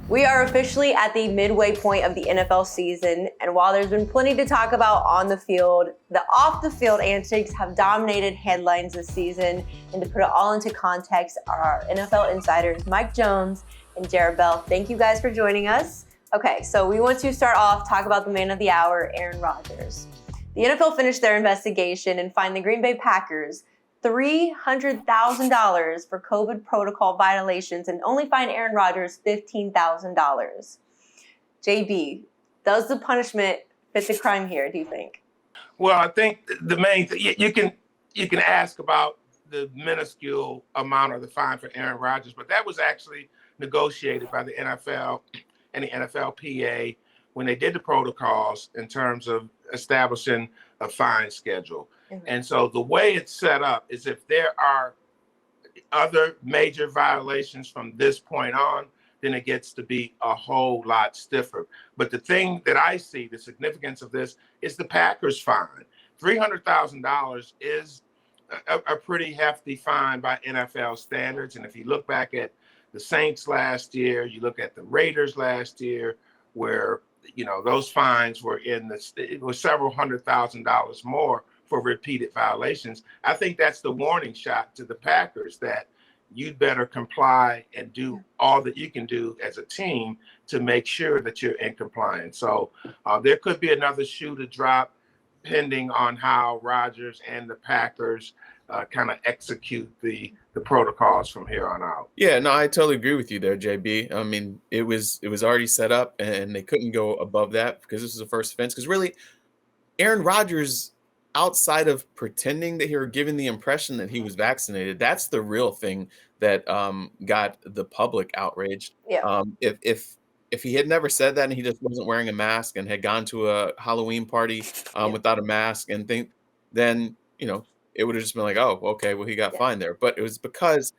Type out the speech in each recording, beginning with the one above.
We are officially at the midway point of the NFL season, and while there's been plenty to talk about on the field, the off-the-field antics have dominated headlines this season. And to put it all into context, our NFL insiders, Mike Jones and Jarrett Bell. Thank you guys for joining us. Okay, so we want to start off, talk about the man of the hour, Aaron Rodgers. The NFL finished their investigation and fined the Green Bay Packers $300,000 for COVID protocol violations and only fined Aaron Rodgers $15,000. JB, does the punishment fit the crime here, do you think? Well, I think the main thing, you can ask about the minuscule amount of the fine for Aaron Rodgers, but that was actually negotiated by the NFL and the NFLPA when they did the protocols in terms of establishing a fine schedule. And so the way it's set up is if there are other major violations from this point on, then it gets to be a whole lot stiffer. But the thing that I see, the significance of this, is the Packers fine. $300,000 is a pretty hefty fine by NFL standards. And if you look back at the Saints last year, you look at the Raiders last year, where those fines were it was several $100,000 more for repeated violations. I think that's the warning shot to the Packers that you'd better comply and do all that you can do as a team to make sure that you're in compliance. So there could be another shoe to drop pending on how Rodgers and the Packers kind of execute the protocols from here on out. Yeah, no, I totally agree with you there, JB. I mean, it was already set up and they couldn't go above that because this was the first offense. Because really, Aaron Rodgers, outside of pretending that he were giving the impression that he was vaccinated, that's the real thing that got the public outraged. Yeah. If he had never said that and he just wasn't wearing a mask and had gone to a Halloween party without a mask and then it would have just been like, oh, okay, well, he got fined there. But it was because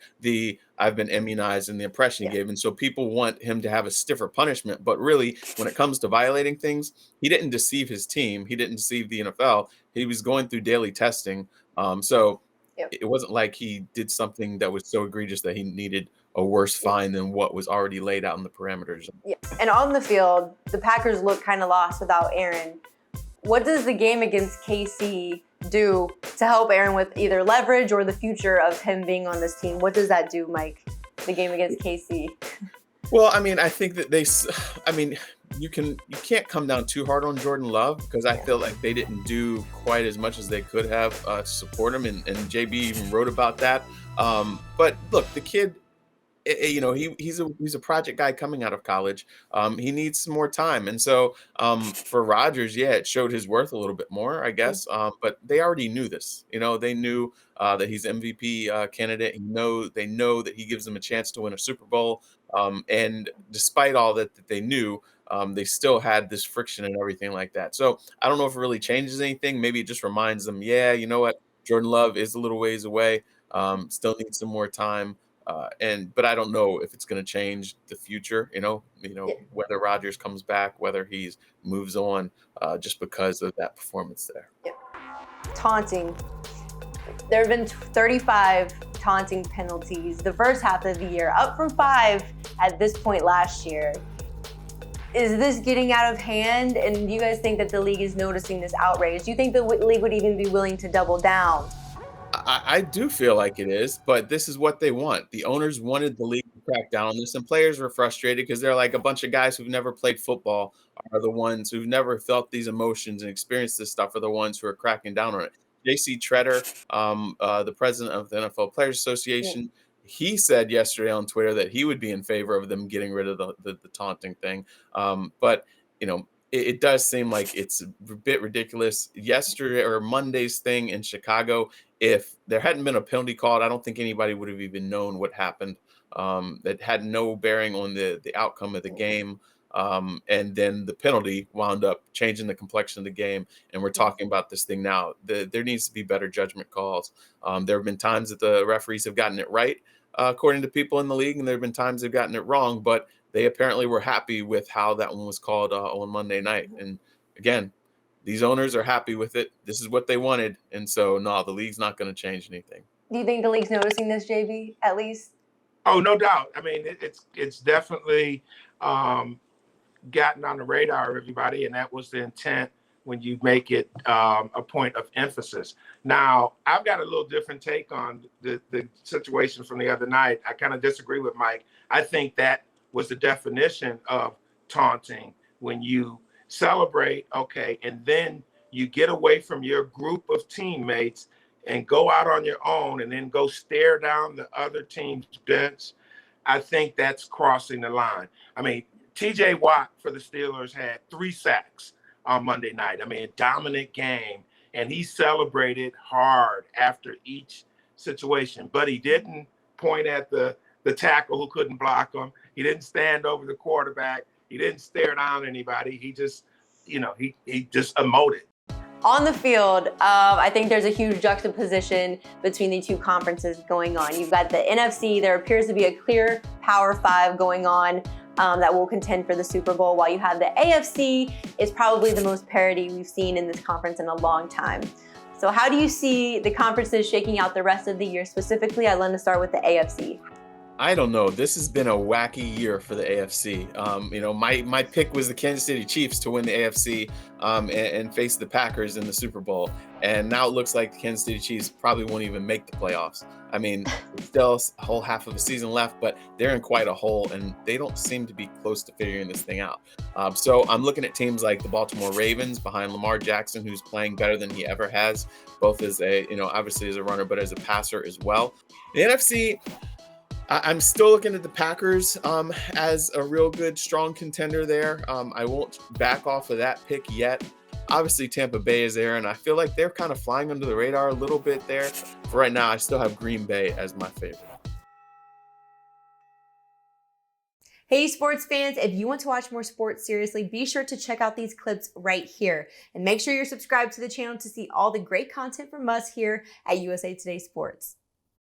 I've been immunized and the impression he gave. And so people want him to have a stiffer punishment. But really, when it comes to violating things, he didn't deceive his team. He didn't deceive the NFL. He was going through daily testing. It wasn't like he did something that was so egregious that he needed a worse fine than what was already laid out in the parameters. Yeah. And on the field, the Packers look kind of lost without Aaron. What does the game against KC do to help Aaron with either leverage or the future of him being on this team? What does that do, Mike, the game against KC? Well, I mean, I think that you can't come down too hard on Jordan Love because I feel like they didn't do quite as much as they could have to support him. And JB even wrote about that. But look, the kid, he's a project guy coming out of college. He needs some more time. And so for Rodgers, it showed his worth a little bit more, I guess. But they already knew this. They knew that he's MVP candidate. They know that he gives them a chance to win a Super Bowl. And despite all that they knew, they still had this friction and everything like that. So I don't know if it really changes anything. Maybe it just reminds them, you know what? Jordan Love is a little ways away. Still needs some more time. But I don't know if it's going to change the future, whether Rodgers comes back, whether he moves on just because of that performance there. Yeah. Taunting. There have been 35 taunting penalties the first half of the year, up from 5 at this point last year. Is this getting out of hand? And do you guys think that the league is noticing this outrage? Do you think the league would even be willing to double down? I do feel like it is, but this is what they want. The owners wanted the league to crack down on this, and players were frustrated because they're like a bunch of guys who've never played football are the ones who've never felt these emotions and experienced this stuff are the ones who are cracking down on it. J.C. Tretter, the president of the NFL Players Association, he said yesterday on Twitter that he would be in favor of them getting rid of the taunting thing. But it does seem like it's a bit ridiculous. Yesterday or Monday's thing in Chicago, if there hadn't been a penalty called, I don't think anybody would have even known what happened. That had no bearing on the outcome of the game. And then the penalty wound up changing the complexion of the game. And we're talking about this thing now. There needs to be better judgment calls. There have been times that the referees have gotten it right, according to people in the league, and there have been times they've gotten it wrong. But they apparently were happy with how that one was called on Monday night. And again, these owners are happy with it. This is what they wanted. And so, no, the league's not going to change anything. Do you think the league's noticing this, JB, at least? Oh, no doubt. I mean, it's definitely gotten on the radar of everybody, and that was the intent when you make it a point of emphasis. Now, I've got a little different take on the situation from the other night. I kind of disagree with Mike. I think that was the definition of taunting, when you celebrate, okay, and then you get away from your group of teammates and go out on your own and then go stare down the other team's bench. I think that's crossing the line. I mean, TJ Watt for the Steelers had 3 sacks on Monday night. I mean, a dominant game. And he celebrated hard after each situation. But he didn't point at the tackle who couldn't block him. He didn't stand over the quarterback. He didn't stare down anybody. He just, he just emoted. On the field, I think there's a huge juxtaposition between the two conferences going on. You've got the NFC. There appears to be a clear Power 5 going on that will contend for the Super Bowl, while you have the AFC is probably the most parity we've seen in this conference in a long time. So how do you see the conferences shaking out the rest of the year? Specifically, I'd like to start with the AFC. I don't know. This has been a wacky year for the AFC. My pick was the Kansas City Chiefs to win the AFC and face the Packers in the Super Bowl. And now it looks like the Kansas City Chiefs probably won't even make the playoffs. I mean, there's still a whole half of a season left, but they're in quite a hole, and they don't seem to be close to figuring this thing out. So I'm looking at teams like the Baltimore Ravens behind Lamar Jackson, who's playing better than he ever has, both as obviously as a runner, but as a passer as well. The NFC, I'm still looking at the Packers as a real good, strong contender there. I won't back off of that pick yet. Obviously, Tampa Bay is there, and I feel like they're kind of flying under the radar a little bit there. For right now, I still have Green Bay as my favorite. Hey, sports fans, if you want to watch more sports seriously, be sure to check out these clips right here. And make sure you're subscribed to the channel to see all the great content from us here at USA Today Sports.